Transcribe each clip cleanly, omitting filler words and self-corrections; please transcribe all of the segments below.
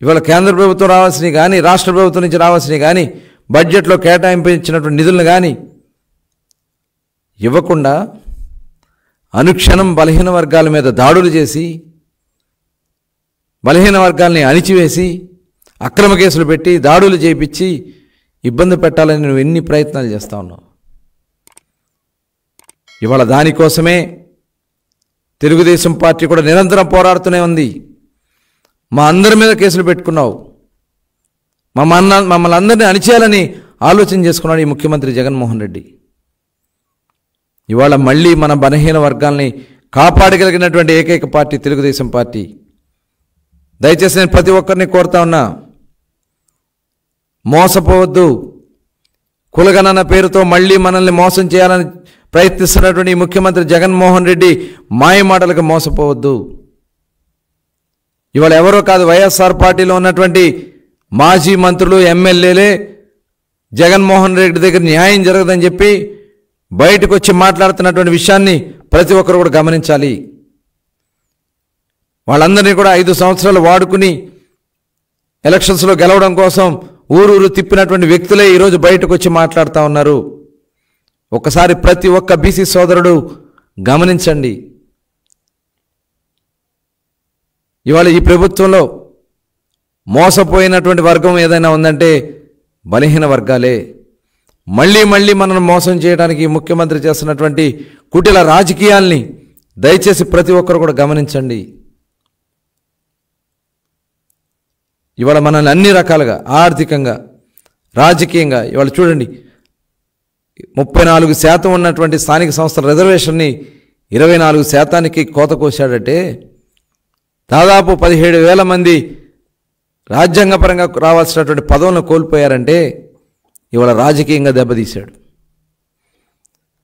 ఇవాళ కేంద్ర ప్రభుత్వం రావాల్సినవి కానీ రాష్ట్ర ప్రభుత్వం నుంచి రావాల్సినవి కానీ బడ్జెట్లో కేటాయించినటువంటి నిధులను కానీ ఇవ్వకుండా అనుక్షణం బలహీన వర్గాల మీద దాడులు చేసి బలహీన వర్గాల్ని అణిచివేసి అక్రమ కేసులు పెట్టి దాడులు చేయించి ఇబ్బంది పెట్టాలని నువ్వు ఎన్ని ప్రయత్నాలు చేస్తా ఉన్నావు. ఇవాళ దానికోసమే తెలుగుదేశం పార్టీ కూడా నిరంతరం పోరాడుతూనే ఉంది. మా అందరి మీద కేసులు పెట్టుకున్నావు, మమ్మల్ని అందరినీ అణిచేయాలని ఆలోచన చేసుకున్నాడు ఈ ముఖ్యమంత్రి జగన్మోహన్ రెడ్డి. ఇవాళ మళ్ళీ మన బలహీన వర్గాల్ని కాపాడగలిగినటువంటి ఏకైక పార్టీ తెలుగుదేశం పార్టీ. దయచేసి నేను ప్రతి ఒక్కరిని కోరుతా ఉన్నా, మోసపోవద్దు. కులగణన పేరుతో మళ్ళీ మనల్ని మోసం చేయాలని ప్రయత్నిస్తున్నటువంటి ఈ ముఖ్యమంత్రి జగన్మోహన్ రెడ్డి మాయ మాటలకు మోసపోవద్దు. ఇవాళ ఎవరో కాదు, వైఎస్ఆర్ పార్టీలో ఉన్నటువంటి మాజీ మంత్రులు ఎమ్మెల్యేలే జగన్మోహన్ రెడ్డి దగ్గర న్యాయం జరగదని చెప్పి బయటకు వచ్చి మాట్లాడుతున్నటువంటి విషయాన్ని ప్రతి ఒక్కరు కూడా గమనించాలి. వాళ్ళందరినీ కూడా 5 సంవత్సరాలు వాడుకుని ఎలక్షన్స్లో గెలవడం కోసం ఊరూరు తిప్పినటువంటి వ్యక్తులే ఈరోజు బయటకు వచ్చి మాట్లాడుతూ ఉన్నారు. ఒక్కసారి ప్రతి ఒక్క బీసీ సోదరుడు గమనించండి. ఇవాళ ఈ ప్రభుత్వంలో మోసపోయినటువంటి వర్గం ఏదైనా ఉందంటే బలహీన వర్గాలే. మళ్ళీ మళ్ళీ మనల్ని మోసం చేయడానికి ముఖ్యమంత్రి చేస్తున్నటువంటి కుటిల రాజకీయాల్ని దయచేసి ప్రతి ఒక్కరు కూడా గమనించండి. ఇవాళ మనల్ని అన్ని రకాలుగా ఆర్థికంగా రాజకీయంగా ఇవాళ చూడండి, 34% ఉన్నటువంటి స్థానిక సంస్థల రిజర్వేషన్ని 24%కి కోత కోశాడంటే దాదాపు 17,000 మంది రాజ్యాంగపరంగా రావాల్సినటువంటి పదవులను కోల్పోయారంటే ఇవాళ రాజకీయంగా దెబ్బతీశాడు.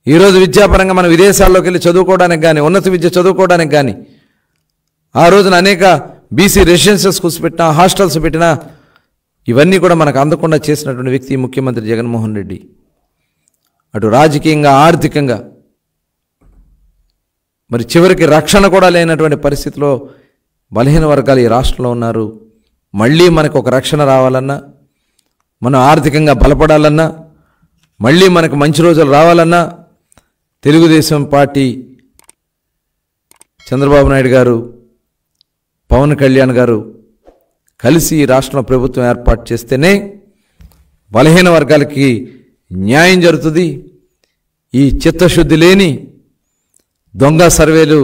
ఈరోజు విద్యాపరంగా మనం విదేశాల్లోకి వెళ్ళి చదువుకోవడానికి కానీ ఉన్నత విద్య చదువుకోవడానికి కానీ ఆ రోజున అనేక బీసీ రెసిడెన్షియల్ స్కూల్స్ పెట్టినా హాస్టల్స్ పెట్టినా ఇవన్నీ కూడా మనకు అందకుండా చేసినటువంటి వ్యక్తి ముఖ్యమంత్రి జగన్మోహన్ రెడ్డి. అటు రాజకీయంగా ఆర్థికంగా మరి చివరికి రక్షణ కూడా లేనటువంటి పరిస్థితిలో బలహీన వర్గాలు ఈ రాష్ట్రంలో ఉన్నారు. మళ్ళీ మనకు ఒక రక్షణ రావాలన్నా, మనం ఆర్థికంగా బలపడాలన్నా, మళ్ళీ మనకు మంచి రోజులు రావాలన్నా తెలుగుదేశం పార్టీ చంద్రబాబు నాయుడు గారు, పవన్ కళ్యాణ్ గారు కలిసి ఈ రాష్ట్రంలో ప్రభుత్వం ఏర్పాటు చేస్తేనే బలహీన వర్గాలకి న్యాయం జరుగుతుంది. ఈ చిత్తశుద్ధి లేని దొంగ సర్వేలు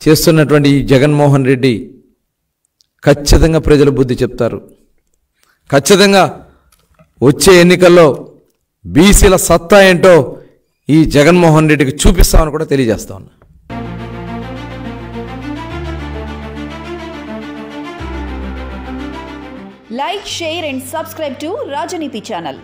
చేస్తున్నటువంటి ఈ జగన్మోహన్ రెడ్డి ఖచ్చితంగా ప్రజలు బుద్ధి చెప్తారు. ఖచ్చితంగా వచ్చే ఎన్నికల్లో బీసీల సత్తా ఏంటో ఈ జగన్మోహన్ రెడ్డికి చూపిస్తామని కూడా తెలియజేస్తా ఉన్నా. Like, share and subscribe to Rajaniti channel.